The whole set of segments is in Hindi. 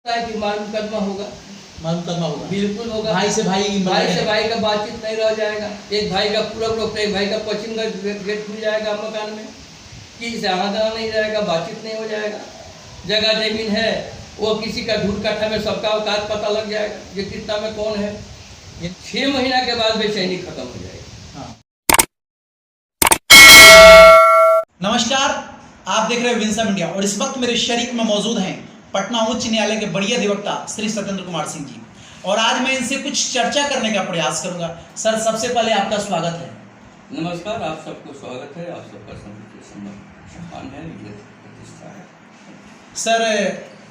है कि मार मुकदमा होगा, बिल्कुल होगा। भाई से भाई का बातचीत नहीं रह जाएगा। एक भाई का पूरब रोकता है, एक भाई का पश्चिम का गेट खुल जाएगा मकान में, किसी से आना जाना नहीं जाएगा, बातचीत नहीं हो जाएगा। जगह जमीन है वो किसी का ढूंढ कट्ठा में सबका औकात पता लग जाएगा, ये कितना में कौन है। 6 महीना के बाद बेचैनी खत्म हो जाएगी। नमस्कार, आप देख रहे हैं विंसम इंडिया और इस वक्त मेरे शरीक में मौजूद हैं पटना उच्च न्यायालय के बड़ी अधिवक्ता श्री सत्येंद्र कुमार सिंह जी, और आज मैं इनसे कुछ चर्चा करने का प्रयास करूंगा। सर, सबसे पहले आपका स्वागत है। नमस्कार, आप सबको स्वागत है। आप सबका सम्मान है, प्रतिष्ठा है। सर,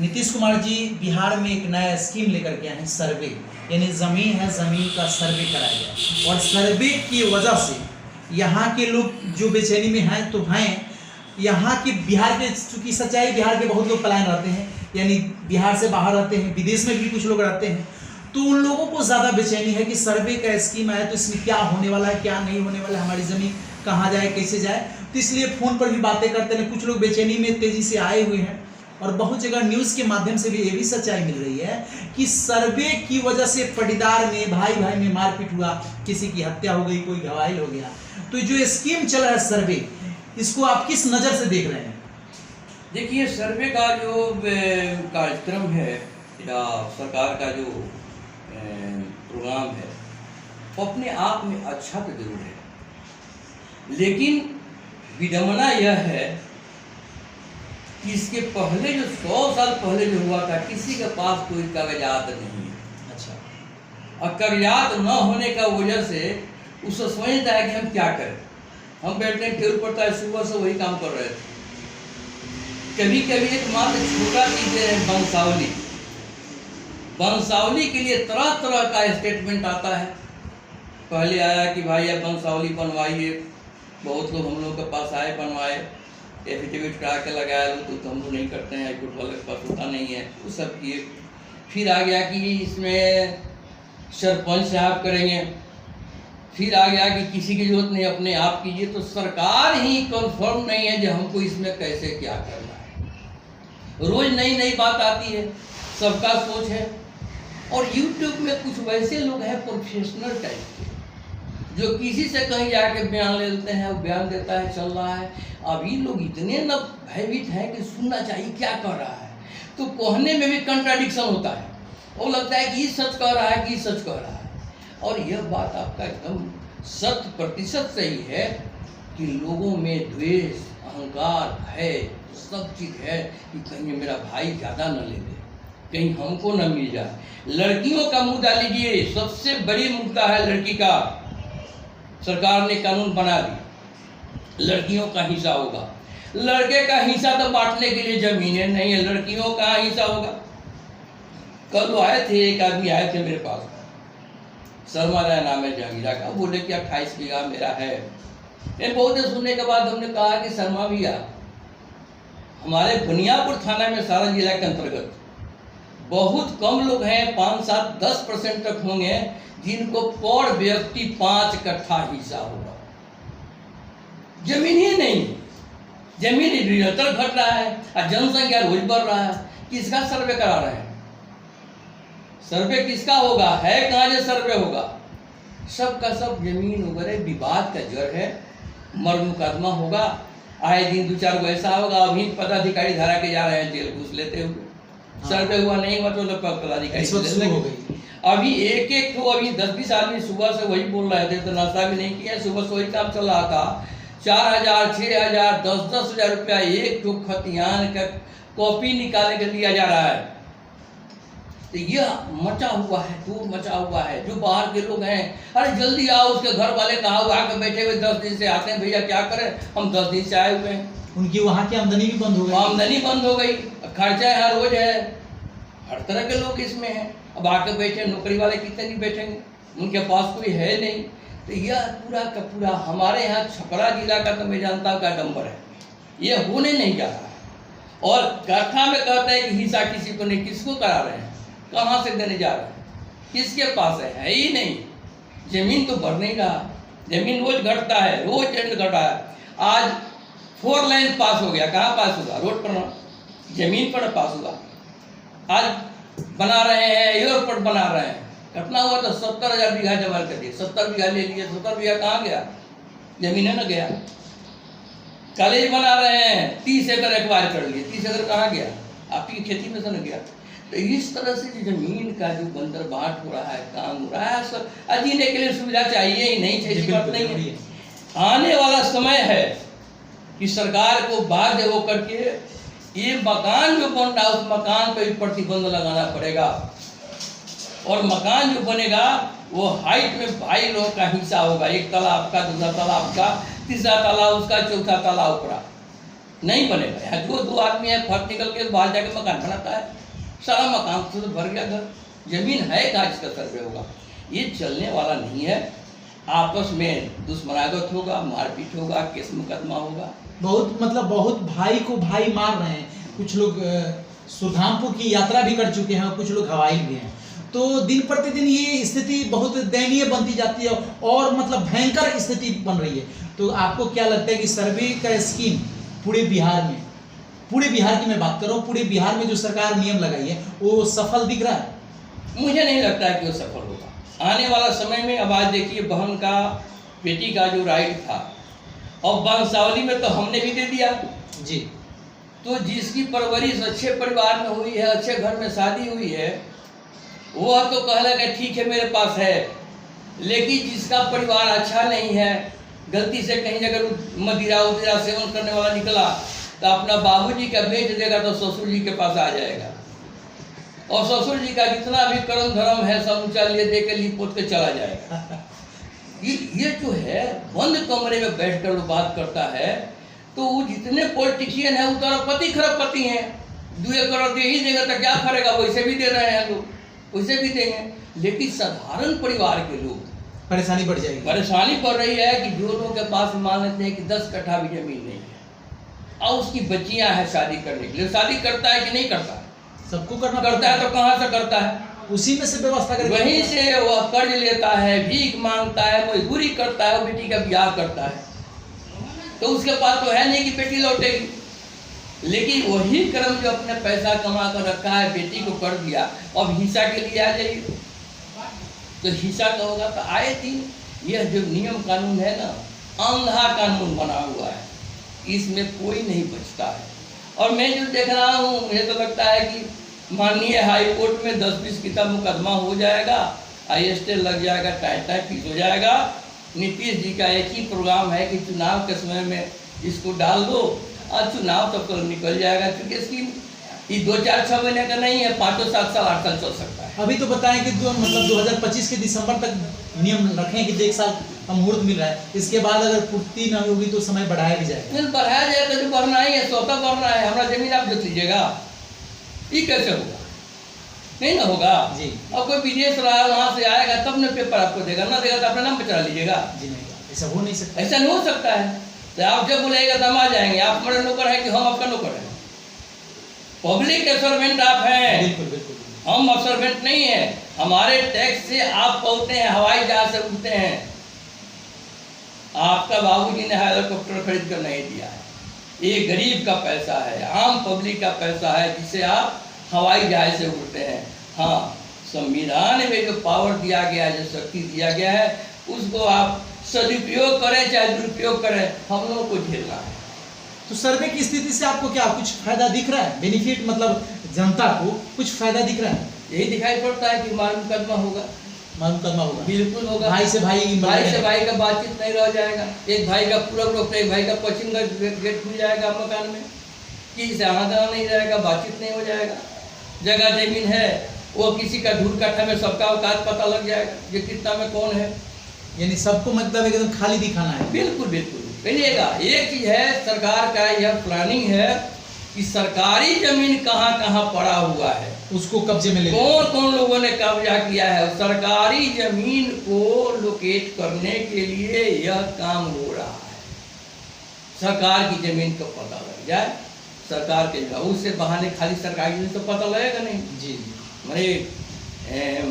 नीतीश कुमार जी बिहार में एक नया स्कीम लेकर के आए हैं, सर्वे, यानी जमीन है, जमीन का सर्वे कराया गया, और सर्वे की वजह से यहाँ के लोग जो बेचैनी में हैं तो हैं। यहाँ की बिहार के, चूँकि सच्चाई बिहार के बहुत लोग पलायन रहते हैं, यानी बिहार से बाहर रहते हैं, विदेश में भी कुछ लोग रहते हैं, तो उन लोगों को ज़्यादा बेचैनी है कि सर्वे का स्कीम आया तो इसमें क्या होने वाला है, क्या नहीं होने वाला है, हमारी ज़मीन कहाँ जाए, कैसे जाए। तो इसलिए फ़ोन पर भी बातें करते हैं। कुछ लोग बेचैनी में तेज़ी से आए हुए हैं, और बहुत जगह न्यूज़ के माध्यम से भी ये भी सच्चाई मिल रही है कि सर्वे की वजह से पटीदार में, भाई भाई में मारपीट हुआ, किसी की हत्या हो गई, कोई घायल हो गया। तो जो स्कीम चल रहा है सर्वे, इसको आप किस नज़र से देख रहे हैं? देखिए, सर्वे का जो कार्यक्रम है या सरकार का जो प्रोग्राम है वो अपने आप में अच्छा तो जरूर है, लेकिन विडंबना यह है कि इसके पहले जो 100 साल पहले जो हुआ था, किसी के पास कोई कागजात नहीं है। अच्छा। और कागजात न होने का वजह से उसको समझता है कि हम क्या करें। हम बैठते हैं, टेबल पड़ता है, सुबह से वही काम कर रहे थे। कभी कभी एक मात्र छोटा चीज़ है, वंशावली के लिए तरह तरह का स्टेटमेंट आता है। पहले आया कि भाई अब वंशावली बनवाइए, बहुत लोग हम लोग के पास आए, बनवाए, एफिडेविट करा के लगाया, तो हम लोग नहीं करते हैं, हाईकोर्ट वाले के पास होता नहीं है, वो सब किए। फिर आ गया कि इसमें सरपंच साहब करेंगे, फिर आ गया कि किसी की जरूरत नहीं, अपने आप कीजिए। तो सरकार ही कंफर्म नहीं है जो हमको इसमें कैसे क्या करना है। रोज नई नई बात आती है, सबका सोच है। और यूट्यूब में कुछ वैसे लोग हैं प्रोफेशनल टाइप के, जो किसी से कहीं जाके बयान ले लेते हैं, वो बयान देता है, चल रहा है। अभी लोग इतने न भयभीत हैं कि सुनना चाहिए क्या कर रहा है, तो कहने में भी कंट्राडिक्शन होता है। वो लगता है कि ये सच कह रहा है कि ये सच कह रहा है। और यह बात आपका एकदम 100% सही है कि लोगों में द्वेष, अहंकार, भय, सब चीज़ है कि कहीं मेरा भाई ज़्यादा न ले ले, कहीं हमको न मिल जाए। लड़कियों का मुद्दा लीजिए, सबसे बड़ी मुद्दा है लड़की का। सरकार ने कानून बना दी, लड़कियों का हिस्सा होगा। लड़के का हिस्सा तो बांटने के लिए जमीनें नहीं है, लड़कियों का हिस्सा होगा। कल वो आए थे, एक आदमी आए थे मेरे पास, शर्मा राय नाम है जहांगीरा का, बोले कि 28 बीघा मेरा है। बहुत देर सुनने के बाद हमने कहा कि शर्मा भैया, हमारे बुनियापुर थाना में सारण जिला के अंतर्गत बहुत कम लोग हैं, 5, 7, 10% तक होंगे जिनको पर व्यक्ति 5 कट्ठा हिस्सा होगा। जमीन ही नहीं, जमीन निरंतर घट रहा है और जनसंख्या रोज बढ़ रहा है। किसका सर्वे करा रहे हैं? सर्वे किसका होगा? है कहाँ जो सर्वे होगा? सब का सब जमीन वगैरह विवाद का जड़ है। मर मुकदमा होगा, आए दिन 2-4 गो ऐसा होगा। अभी पदाधिकारी धरा के जा रहे हैं जेल घूस लेते हुए। सर्वे हुआ नहीं हुआ तो पदाधिकारी हो गई। अभी एक तो अभी 10-20 आदमी सुबह से वही बोल रहे थे, तो नाश्ता भी नहीं किया, सुबह से वही काम चल रहा था। 4,000, 6,000, 10-10 हज़ार रुपया एक ठो खतियान का कॉपी निकालने के लिया जा रहा है। तो यह मचा हुआ है, दूर मचा हुआ है। जो बाहर के लोग हैं, अरे जल्दी आओ, उसके घर वाले कहा हुआ आके बैठे हुए 10 दिन से आते हैं, भैया क्या करें, हम 10 दिन से आए हुए हैं। उनकी वहाँ की आमदनी भी बंद हो गई, आमदनी बंद हो गई, खर्चा हर रोज है, हर तरह के लोग इसमें हैं। अब आके बैठे, नौकरी वाले कितने नहीं बैठेंगे, उनके पास कोई है नहीं। तो यह पूरा का पूरा हमारे यहाँ छपरा जिला का तो मैं जानता हूँ का डंबर है, ये होने नहीं जा रहा है। और कथा में कहते हैं कि हिस्सा किसी को नहीं, किसको करा रहे हैं, कहाँ से देने जा रहे हैं, किसके पास है ही नहीं। जमीन तो बढ़ नहीं रहा, जमीन रोज घटता है, रोज ट्रेंड घटा है। आज 4 लाइन पास हो गया, कहाँ पास होगा? रोड पर ना, जमीन पर पास हुआ। आज बना रहे हैं, एयरपोर्ट बना रहे हैं। घटना हुआ तो 70,000 बीघा जमा कर दिए, 70 बीघा ले लिए। 70 बीघा कहाँ गया? जमीन है ना गया। कॉलेज बना रहे हैं, 30 एकड़ एक्वायर कर लिए, 30 एकड़ कहाँ गया? आपकी खेती में से न गया। तो इस तरह से जो जमीन का जो बंदर बाट हो रहा है, काम हो रहा है, सब जीने के लिए सुविधा चाहिए ही नहीं, चाहिए बात नहीं है। आने वाला समय है कि सरकार को बाध्य होकर के ये मकान जो बन रहा है उस मकान पर भी प्रतिबंध लगाना पड़ेगा। और मकान जो बनेगा वो हाइट में भाई लोगों का हिस्सा होगा, एक तला आपका, दूसरा तला आपका, तीसरा तला उसका, चौथा तला ऊपरा नहीं बनेगा। यहाँ जो दो आदमी है फर्क निकल के बाहर जाके मकान बनाता है, सारा मकान से तो भर गया घर, जमीन है कहाँ जिसका सर्वे होगा? ये चलने वाला नहीं है। आपस में दुश्मनागत होगा, मारपीट होगा, केस मुकदमा होगा। बहुत मतलब बहुत भाई को भाई मार रहे हैं। कुछ लोग सुल्तानपुर की यात्रा भी कर चुके हैं, कुछ लोग हवाई भी हैं। तो दिन प्रतिदिन ये स्थिति बहुत दयनीय बनती जाती है और मतलब भयंकर स्थिति बन रही है। तो आपको क्या लगता है कि सर्वे का स्कीम पूरे बिहार में, पूरे बिहार की मैं बात कर रहा हूँ, पूरे बिहार में जो सरकार नियम लगाई है वो सफल दिख रहा है? मुझे नहीं लगता है कि वो सफल होगा। आने वाला समय में अब आज देखिए, बहन का, बेटी का जो राइट था और वंशावली में तो हमने भी दे दिया जी। तो जिसकी परवरिश अच्छे परिवार में हुई है, अच्छे घर में शादी हुई है, वह तो कहला कि ठीक है मेरे पास है। लेकिन जिसका परिवार अच्छा नहीं है, गलती से कहीं अगर मदिरा उदिरा सेवन करने वाला निकला तो अपना बाबूजी का बेच देगा तो ससुर जी के पास आ जाएगा, और ससुर जी का जितना भी कर्म धर्म है सब ऊंचा ले दे के लिपोत के चला जाएगा। ये जो है बंद कमरे में बैठकर वो बात करता है, तो वो जितने पॉलिटिशियन है वो तो पति खरबपति हैं। 2 एकड़ दे ही देगा तो क्या करेगा? वैसे भी दे रहे हैं लोग, वैसे भी देंगे। लेकिन साधारण परिवार के लोग परेशानी बढ़ जाएगी। परेशानी बढ़ रही है कि जो लोगों के पास मान लेते हैं कि 10 कट्ठा भी जमीन नहीं है और उसकी बच्चियां हैं शादी करने के लिए, शादी करता है कि नहीं करता? सबको करना करता है। तो कहाँ से करता है? उसी में से व्यवस्था करके वहीं से वह कर्ज लेता है, भीख मांगता है, मजदूरी करता है, बेटी का ब्याह करता है। तो उसके पास तो है नहीं कि बेटी लौटेगी। लेकिन वही कर्म जो अपने पैसा कमा कर रखा है, बेटी को कर दिया, अब हिस्सा के लिए आ जाइए तो हिस्सा का होगा। तो आए दिन यह जो नियम कानून है ना, अंधा कानून बना हुआ है, इसमें कोई नहीं बचता है। और मैं जो देख रहा हूँ, मुझे तो लगता है कि माननीय हाई कोर्ट में 10-20 की मुकदमा हो जाएगा, IST लग जाएगा, टाइम फीस हो जाएगा। नीतीश जी का एक ही प्रोग्राम है कि चुनाव के समय में इसको डाल दो और चुनाव तब तो निकल जाएगा। क्योंकि इसकी ये 2-4-6 महीने का नहीं है, 5-7 साल 8 साल चल सकता है। अभी तो बताएं कि मतलब 2025 के दिसंबर तक नियम रखें कि 1 साल का मुहूर्त मिल रहा है। इसके बाद अगर पूर्ति न होगी तो समय बढ़ाया भी जाएगा। बढ़ाया जाएगा तो बढ़ना ही है, स्वतः बढ़ना है। हमारा जमीन आप जोत लीजिएगा, ये कैसे होगा? नहीं ना होगा जी। अब कोई विदेश रहा, वहाँ से आएगा तब न पेपर आपको देगा, ना देगा तो अपने नाम पे चला लीजिएगा। जी नहीं, ऐसा हो नहीं सकता। ऐसा नहीं हो सकता है। तो आप जब बुलाएगा तब आ जाएंगे। आप हमारे नौकर हैं कि हम आपका नौकर हैं? पब्लिक के सर्वेंट आप हैं। बिल्कुल बिल्कुल। हम सर्वेंट नहीं है। हमारे टैक्स से आप पहुँचते हैं, हवाई जहाज से उठते हैं। आपका बाबूजी ने हेलीकॉप्टर खरीद कर नहीं दिया है, ये गरीब का पैसा है, आम पब्लिक का पैसा है, जिसे आप हवाई जहाज से उड़ते हैं। हाँ, संविधान में जो पावर दिया गया है, जो शक्ति दिया गया है, उसको आप सदुपयोग करें चाहे दुरुपयोग करें, हम लोगों को झेलना है। तो सर्वे की स्थिति से आपको क्या कुछ फायदा दिख रहा है? बेनिफिट मतलब जनता को कुछ फायदा दिख रहा है? यही दिखाई पड़ता है कि मालूम मुकदमा होगा, मालूम करना होगा। बिल्कुल होगा। भाई से भाई का बातचीत नहीं रह जाएगा। एक भाई का पूरब रोक, एक भाई का पश्चिम का गेट खुल जाएगा मकान में, किसी से आना जाना नहीं रहेगा, बातचीत नहीं हो जाएगा। जगह जमीन है वो किसी का धूल काठा में सबका औकात पता लग जाएगा, ये कितना में कौन है। यानी सबको मतलब एकदम खाली दिखाना है। बिल्कुल बिल्कुल कहिएगा। एक चीज है, सरकार का यह प्लानिंग है कि सरकारी जमीन कहाँ कहाँ पड़ा हुआ है, उसको कब्जे में ले, कौन कौन लोगों ने कब्जा किया है। सरकारी जमीन को लोकेट करने के लिए यह काम हो रहा है। सरकार की जमीन का पता लग जाए, सरकार के उससे बहाने खाली सरकारी जमीन तो पता लगेगा नहीं। जी। हमारे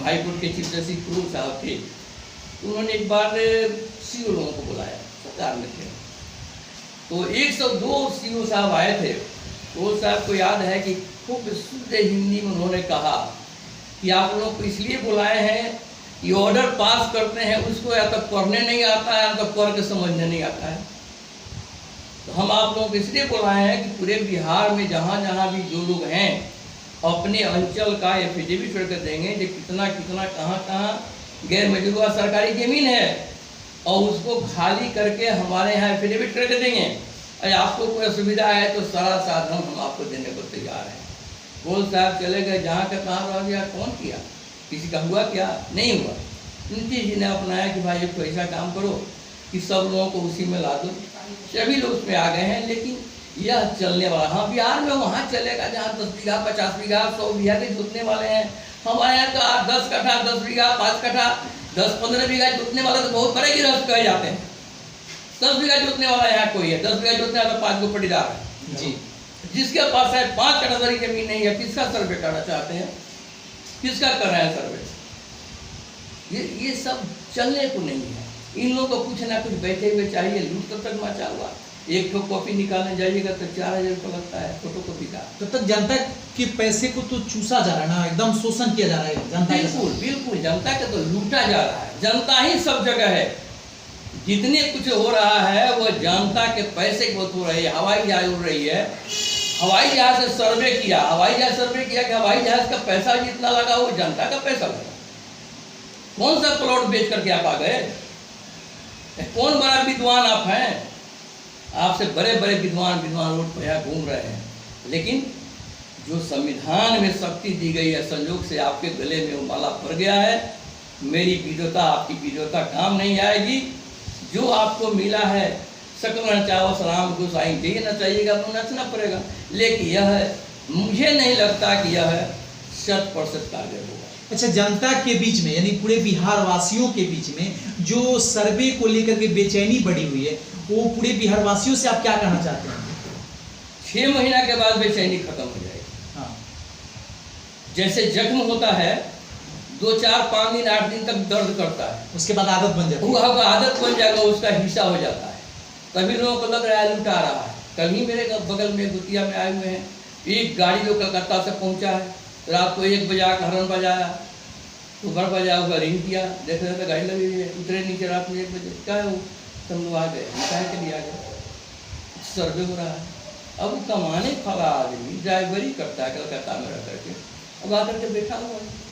हाईकोर्ट के चीफ जस्टिस क्रूर साहब थे, उन्होंने एक बार सीओ लोगों को बुलाया, सरकार में थे, तो 102 सीओ साहब आए थे। वो साहब को याद है कि खूब शुद्ध हिंदी में उन्होंने कहा कि आप लोग को इसलिए बुलाए हैं कि ऑर्डर पास करते हैं उसको या तो पढ़ने नहीं आता है या तो पढ़ के समझने नहीं आता है। तो हम आप लोगों को इसलिए बुलाए हैं कि पूरे बिहार में जहाँ जहाँ भी जो लोग हैं अपने अंचल का एफिडेविट करके देंगे कि कितना कितना कहाँ कहाँ गैर मजरूआ सरकारी ज़मीन है और उसको खाली करके हमारे यहाँ एफिडेविट करके देंगे। अरे आपको कोई असुविधा है तो सारा साधन हम आपको देने को तैयार हैं। बोल साहब चले गए, जहाँ का कहाँ रह गया, कौन किया, किसी का हुआ क्या, नहीं हुआ। नीतीश जी ने अपनाया कि भाई एक ऐसा काम करो कि सब लोगों को उसी में ला दो, सभी लोग उसमें आ गए हैं। लेकिन यह चलने वाला, हाँ बिहार में वहाँ चलेगा जहाँ 10 बीघा 50 बीघा 100 बीघा के जोतने वाले हैं। हमारे यहाँ तो 10 कट्ठा 10 बीघा 5 कट्ठा 10-15 बीघा जोतने वाला तो बहुत बड़े गिरफ्त कहे जाते हैं। 10 बीघा जोतने वाला यहाँ कोई है, 10 बीघा जोतने वाला 5 गो पटीदार है जी। जिसके पास है 5 कट्ठा वाली जमीन नहीं है, किसका सर्वे करना चाहते हैं, किसका कर रहे हैं सर्वे? ये सब चलने को नहीं है। इन लोगों को कुछ ना कुछ बैठे हुए चाहिए। लूट तब तक मचा हुआ, एक ठो कॉपी निकालने जाइएगा तो 4000 रुपये लगता है फोटो कॉपी का। तब तक जनता के पैसे को तो चूसा जा रहा है ना, एकदम शोषण किया जा रहा है जनता। बिल्कुल बिल्कुल, जनता के तो लूटा जा रहा है। जनता ही सब जगह है, जितने कुछ हो रहा है वो जनता के पैसे की बहुत हो रही है। हवाई जहाज उड़ रही है, हवाई जहाज से सर्वे किया, हवाई जहाज सर्वे किया कि हवाई जहाज का पैसा जितना लगा वो जनता का पैसा लगा। कौन सा प्लॉट बेच करके आप आ गए? कौन बड़ा विद्वान आप हैं? आपसे बड़े बड़े विद्वान रोड पर यहाँ घूम रहे हैं, लेकिन जो संविधान में शक्ति दी गई है, संयोग से आपके गले में वो माला पड़ गया है। मेरी विद्वता आपकी विद्वता काम नहीं आएगी। जो आपको मिला है सकल चाहो सलाम गोसाई जी नचाइएगा तो नचना पड़ेगा। लेकिन यह मुझे नहीं लगता कि यह 100% कार्य होगा। अच्छा, जनता के बीच में यानी पूरे बिहार वासियों के बीच में जो सर्वे को लेकर के बेचैनी बढ़ी हुई है, वो पूरे बिहार वासियों से आप क्या कहना चाहते हैं? 6 महीना के बाद बेचैनी खत्म हो जाएगी। हाँ। जैसे जख्म होता है 2 4 5 दिन 8 दिन तक दर्द करता है, उसके बाद आदत बन जाती है। वो आदत बन जाएगा, उसका हिस्सा हो जाता है। तभी लोगों को लग रहा है लुटा रहा है। कल ही मेरे बगल में गुतिया में आए हुए हैं, एक गाड़ी जो कलकत्ता से पहुंचा है, रात को 1 बजे आकर हॉर्न बजाया, सुबह बजाया, उसका रिंग किया, देख रहे थे गाड़ी लगी हुई है, उतरे नीचे रात में 1 बजे, क्या है वो, सब लोग आ गए, कहे के लिए आ गए, सर्वे हो रहा है। अब कमाने वाला आदमी ड्राइवरी करता है कलकत्ता में रह करके, अब आकर के बैठा हुआ है।